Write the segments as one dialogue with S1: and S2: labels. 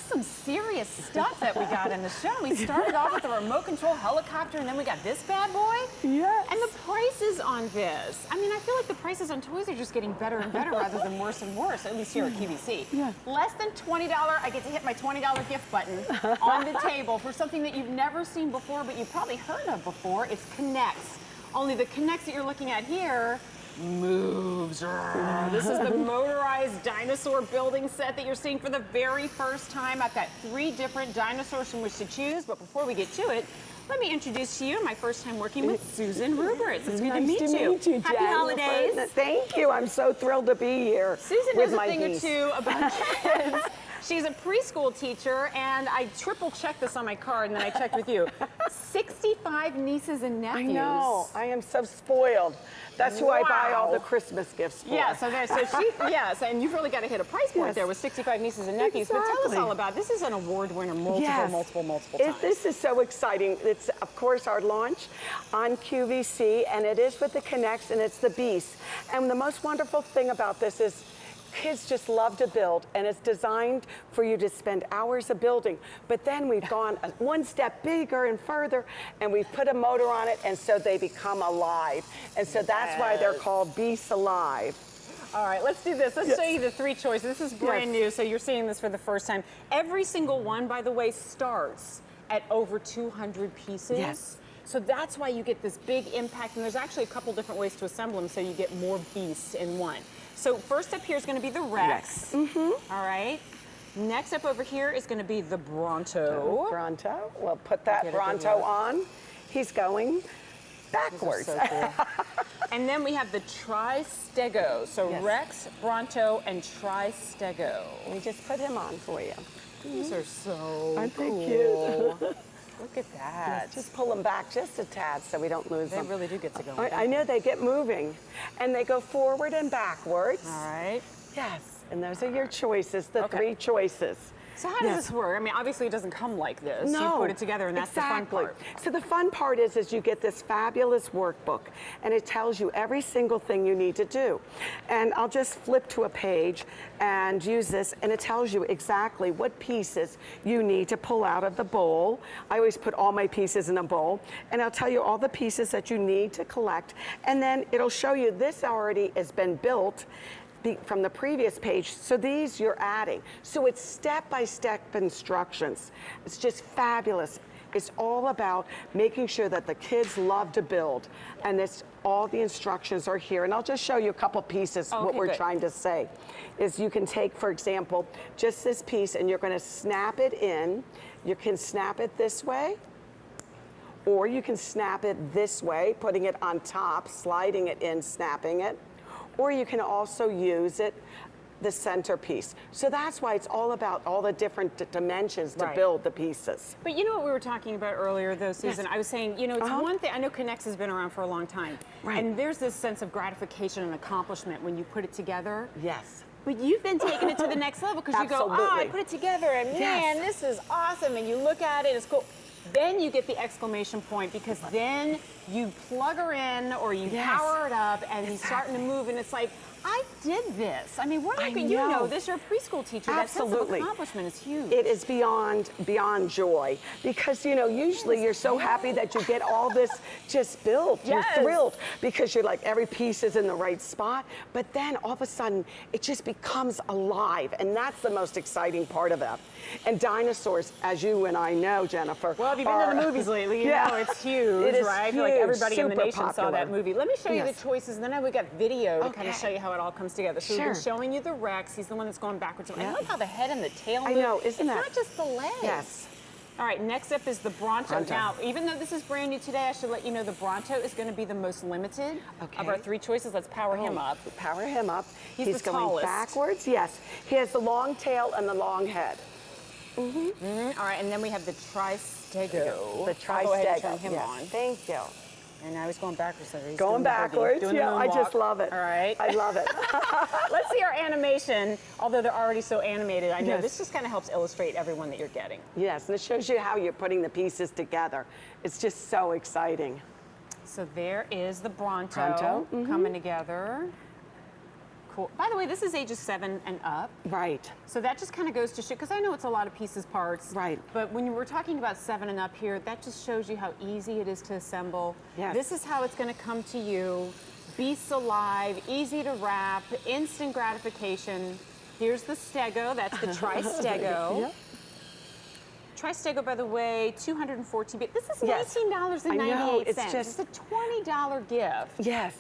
S1: some serious stuff that we got in the show. We started off with a remote control helicopter, and then we got this bad boy.
S2: Yes.
S1: And the prices on this. I mean, I feel like the prices on toys are just getting better and better rather than worse and worse, at least here at QVC.
S2: Yeah.
S1: Less than $20, I get to hit my $20 gift button on the table for something that you've never seen before, but you've probably heard of before. It's K'NEX. Only the K'NEX that you're looking at here moves. This is the motorized dinosaur building set that you're seeing for the very first time. I've got 3 different dinosaurs from which to choose, but before we get to it, let me introduce to you my first time working with Susan Ruberts. It's good to meet you. Happy holidays.
S2: Thank you. I'm so thrilled to be here.
S1: Susan knows a thing or two about kids. She's a preschool teacher, and I triple checked this on my card, and then I checked with you. 65 nieces and nephews.
S2: I know. I am so spoiled. That's who I buy all the Christmas gifts for.
S1: Yeah, yes, and you've really got to hit a price point there with 65 nieces and nephews.
S2: Exactly.
S1: But tell us all about this. Is an award winner multiple times.
S2: This is so exciting. It's, of course, our launch on QVC, and it is with the K'NEX, and it's the Beast. And the most wonderful thing about this is kids just love to build, and it's designed for you to spend hours of building. But then we've gone one step bigger and further, and we've put a motor on it, and so they become alive. And so that's why they're called Beasts Alive.
S1: All right, let's do this. Let's show you the 3 choices. This is brand new, so you're seeing this for the first time. Every single one, by the way, starts at over 200 pieces.
S2: Yes.
S1: So that's why you get this big impact, and there's actually a couple different ways to assemble them so you get more beasts in one. So first up here is going to be the Rex. All right. Next up over here is going to be the Bronto.
S2: Bronto. We'll put that Bronto on. He's going backwards.
S1: So cool. And then we have the Tri-Stego. So Rex, Bronto, and Tri-Stego.
S2: We just put him on for you.
S1: These are so
S2: Aren't they
S1: cool.
S2: cute?
S1: Look at that.
S2: Let's just pull them back just a tad so we don't lose them.
S1: They really do get to go.
S2: I know they get moving. And they go forward and backwards.
S1: All right.
S2: Yes, and those are your choices, the 3 choices.
S1: So how does this work? I mean, obviously it doesn't come like this.
S2: No,
S1: you put it together, and that's the fun part.
S2: So the fun part is you get this fabulous workbook, and it tells you every single thing you need to do. And I'll just flip to a page and use this, and it tells you exactly what pieces you need to pull out of the bowl. I always put all my pieces in a bowl, and I'll tell you all the pieces that you need to collect, and then it'll show you this already has been built from the previous page, so these you're adding. So it's step-by-step instructions. It's just fabulous. It's all about making sure that the kids love to build, and all the instructions are here. And I'll just show you a couple pieces. What we're trying to say is you can take, for example, just this piece, and you're going to snap it in. You can snap it this way, or you can snap it this way, putting it on top, sliding it in, snapping it. Or you can also use it, the centerpiece. So that's why it's all about all the different dimensions to build the pieces.
S1: But you know what we were talking about earlier, though, Susan? I was saying, you know, it's one thing. I know K'NEX has been around for a long time. And there's this sense of gratification and accomplishment when you put it together.
S2: Yes.
S1: But you've been taking it to the next level because you go, oh, I put it together, and man, this is awesome. And you look at it, it's cool. Then you get the exclamation point, because then you plug her in or you power it up, and he's starting to move, and it's like, I did this. I mean, what you know this, you're a preschool teacher.
S2: Absolutely.
S1: That sense of accomplishment is huge.
S2: It is beyond joy, because, you know, usually you're so happy that you get all this just built. You're thrilled because you're like, every piece is in the right spot, but then all of a sudden it just becomes alive, and that's the most exciting part of it. And dinosaurs, as you and I know, Jennifer.
S1: Well, if you've been to the movies lately, you know it's huge,
S2: it is
S1: right? I feel
S2: huge,
S1: like everybody in the nation
S2: popular.
S1: saw that movie. Let me show you the choices, and then we got video to kind of show you how it all comes together. So we've been showing you the Rex. He's the one that's going backwards. I love how the head and the tail move.
S2: I know, isn't that?
S1: It's not just the legs.
S2: Yes.
S1: All right, next up is the Bronto. Now, even though this is brand new today, I should let you know the Bronto is going to be the most limited of our 3 choices. Let's power him up.
S2: Power him up.
S1: He's the
S2: going
S1: tallest.
S2: backwards. Yes. He has the long tail and the long head.
S1: All right, and then we have the Tri-Stego.
S2: The Tri-Stego.
S1: I'll go ahead and turn him on.
S2: Thank you.
S1: And now he's going backwards. So he's
S2: going backwards.
S1: Yeah,
S2: I just love it.
S1: All right.
S2: I love it.
S1: Let's see our animation, although they're already so animated. I know this just kind of helps illustrate everyone that you're getting.
S2: Yes, and it shows you how you're putting the pieces together. It's just so exciting.
S1: So there is the Bronto, coming together. cool. By the way, this is ages 7 and up.
S2: Right.
S1: So that just kind of goes to show, because I know it's a lot of pieces, parts.
S2: Right.
S1: But when you were talking about 7 and up here, that just shows you how easy it is to assemble.
S2: Yes.
S1: This is how it's going to come to you. Beasts alive, easy to wrap, instant gratification. Here's the stego. That's the tri-stego.
S2: Yep.
S1: Tri-stego, by the way, 214 bit. This is
S2: Yes.
S1: $19.98.
S2: I know, it's just-
S1: a $20 gift.
S2: Yes.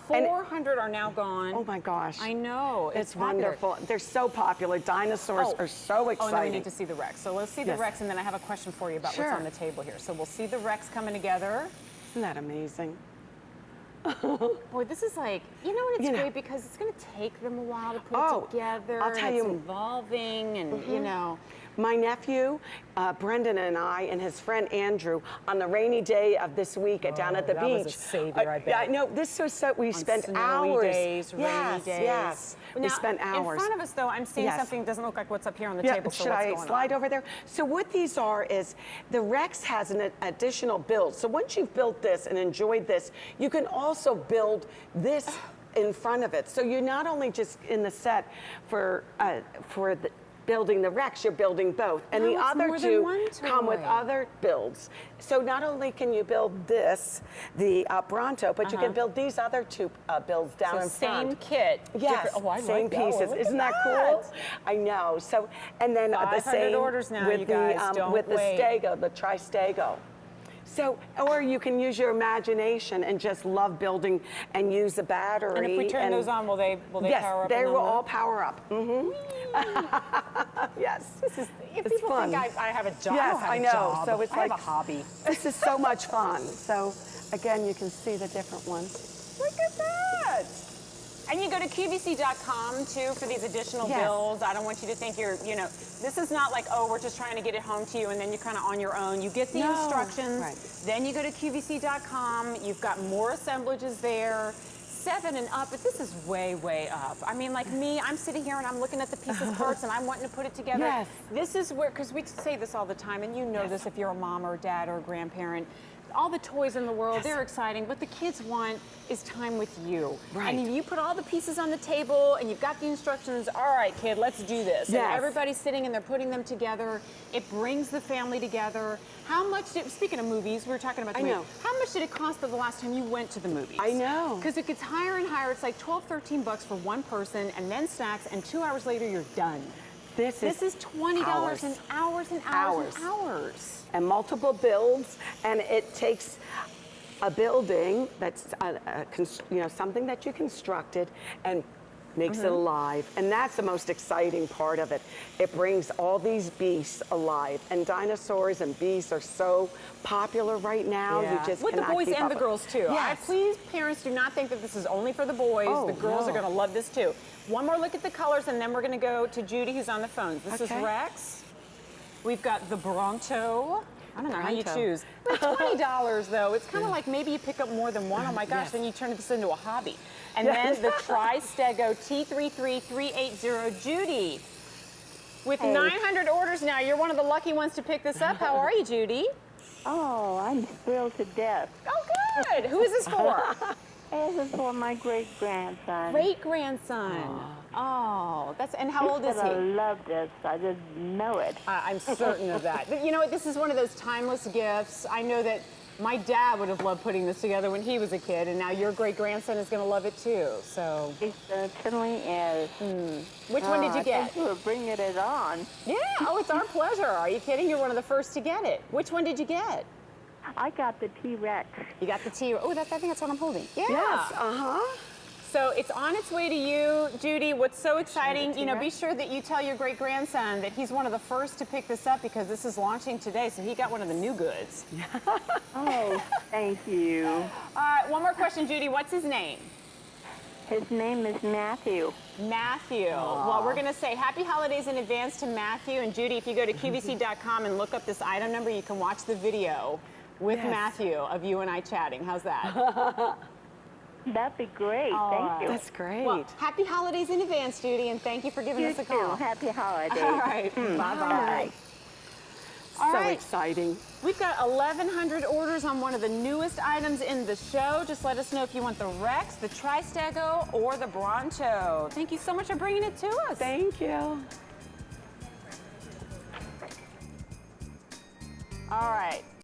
S1: 400 are now gone.
S2: Oh my gosh.
S1: I know.
S2: It's
S1: popular.
S2: wonderful. They're so popular. Dinosaurs are so exciting.
S1: Oh, no, we need to see the Rex. So let's see the
S2: Yes.
S1: Rex, and then I have a question for you about
S2: Sure.
S1: what's on the table here. So we'll see the Rex coming together.
S2: Isn't that amazing?
S1: Boy, this is like, you know what, it's
S2: You know.
S1: great because it's going to take them a while to put
S2: Oh,
S1: together.
S2: I'll tell
S1: and
S2: you-
S1: it's involving, and you know.
S2: My nephew, Brendan, and I, and his friend Andrew, on the rainy day of this week down at the
S1: that
S2: beach.
S1: was a savior, I bet.
S2: Yeah, no, this was so, we spent
S1: Snowy
S2: hours.
S1: days, rainy
S2: yes,
S1: days.
S2: Yes, we
S1: Now,
S2: spent hours.
S1: In front of us, though, I'm seeing
S2: Yes.
S1: something that doesn't look like what's up here on the
S2: Yeah,
S1: table. So
S2: should
S1: what's
S2: I
S1: going
S2: slide
S1: on?
S2: over there? So what these are is the Rex has an additional build. So once you've built this and enjoyed this, you can also build this in front of it. So you're not only just in the set for the building the Rex, you're building both. And
S1: No,
S2: the
S1: it's
S2: other
S1: more than
S2: two
S1: one
S2: come with
S1: toy.
S2: other builds. So not only can you build this, the Bronto, but you can build these other two builds down
S1: So
S2: in
S1: same
S2: front.
S1: kit.
S2: Yes,
S1: different- oh, I
S2: same
S1: like that one.
S2: pieces.
S1: Look
S2: Isn't
S1: at
S2: that cool? I know. So, and then the
S1: 500
S2: same
S1: orders now,
S2: with
S1: you guys.
S2: the
S1: Don't
S2: with the
S1: wait.
S2: stego, the tri-stego. So, or you can use your imagination and just love building and use a battery.
S1: And if we turn those on, will they
S2: yes,
S1: power up?
S2: they
S1: and
S2: will
S1: they'll
S2: all
S1: move?
S2: power up. Yes.
S1: If
S2: It's
S1: people
S2: fun.
S1: think I have a job,
S2: Yes,
S1: I have
S2: I
S1: a
S2: know.
S1: job.
S2: So it's
S1: I have
S2: like-
S1: a hobby.
S2: This is so much fun. So, again, you can see the different ones.
S1: Look at that. And you go to QVC.com too for these additional
S2: Yes.
S1: bills. I don't want you to think this is not like, oh, we're just trying to get it home to you and then you're kind of on your own. You get the
S2: No.
S1: instructions,
S2: Right.
S1: then you go to QVC.com, you've got more assemblages there. 7 and up, but this is way, way up. I mean, like me, I'm sitting here and I'm looking at the pieces, parts, and I'm wanting to put it together.
S2: Yes.
S1: This is where, because we say this all the time, and you know this if you're a mom or a dad or a grandparent, all the toys in the world, they're exciting, but the kids want is time with you.
S2: Right.
S1: And if you put all the pieces on the table and you've got the instructions, all right, kid, let's do this. And
S2: Yes.
S1: everybody's sitting and they're putting them together. It brings the family together. How much did, speaking of movies, we were talking about the
S2: I
S1: movie.
S2: know.
S1: How much did it cost the last time you went to the movies?
S2: I know.
S1: Because it gets higher and higher. It's like 12, 13 bucks for one person and then snacks, and 2 hours later you're done.
S2: This
S1: is $20 and hours and hours and
S2: Hours.
S1: hours.
S2: And multiple builds, and it takes a building that's something that you constructed and makes it alive. And that's the most exciting part of it. It brings all these beasts alive. And dinosaurs and beasts are so popular right now. You just
S1: with the
S2: cannot
S1: boys
S2: keep
S1: and
S2: up
S1: the
S2: with-
S1: girls too.
S2: Yes.
S1: Please, parents, do not think that this is only for the boys.
S2: Oh,
S1: the girls
S2: no.
S1: are going to love this too. One more look at the colors, and then we're going to go to Judy, who's on the phone. This is
S2: Okay.
S1: Rex. We've got the Bronto. I don't know how you
S2: Bronto.
S1: choose. For $20 though, it's kind of like maybe you pick up more than one. Oh my gosh,
S2: Yes.
S1: then you turn this into a hobby. And
S2: Yes.
S1: then the Tri-Stego T33380. Judy, with
S3: Hey.
S1: 900 orders now, you're one of the lucky ones to pick this up. How are you, Judy?
S3: Oh, I'm thrilled to death.
S1: Oh, good. Who is this for?
S3: This is for my great-grandson.
S1: Great-grandson. Oh, and how old is
S3: He's gonna
S1: he?
S3: love this. I just know it.
S1: I'm certain of that. But you know what? This is one of those timeless gifts. I know that my dad would have loved putting this together when he was a kid, and now your great-grandson is going to love it too. So,
S3: It certainly is.
S1: which one did you get?
S3: Thank you for bringing it on.
S1: Yeah. Oh, it's our pleasure. Are you kidding? You're one of the first to get it. Which one did you get?
S3: I got the T-Rex.
S1: You got the T. Oh, I think that's what I'm holding. Yeah.
S2: Yes, uh-huh.
S1: So it's on its way to you, Judy. What's so exciting, be
S2: T-Rex.
S1: sure that you tell your great-grandson that he's one of the first to pick this up because this is launching today, so he got one of the new goods.
S3: Oh, thank you.
S1: All right, one more question, Judy. What's his name?
S3: His name is Matthew.
S1: Matthew. Well, we're going to say happy holidays in advance to Matthew. And Judy, if you go to QVC.com and look up this item number, you can watch the video with
S2: Yes.
S1: Matthew of you and I chatting. How's that?
S3: That'd be great. Thank you.
S2: That's great.
S1: Well, happy holidays in advance, Judy, and thank you for giving
S3: You
S1: us a
S3: too.
S1: call.
S3: Happy holidays.
S1: All right. Bye-bye.
S3: Bye.
S1: All
S2: So
S1: right.
S2: exciting.
S1: We've got 1,100 orders on one of the newest items in the show. Just let us know if you want the Rex, the Tri-Stego, or the Bronto. Thank you so much for bringing it to us.
S2: Thank you.
S1: All right.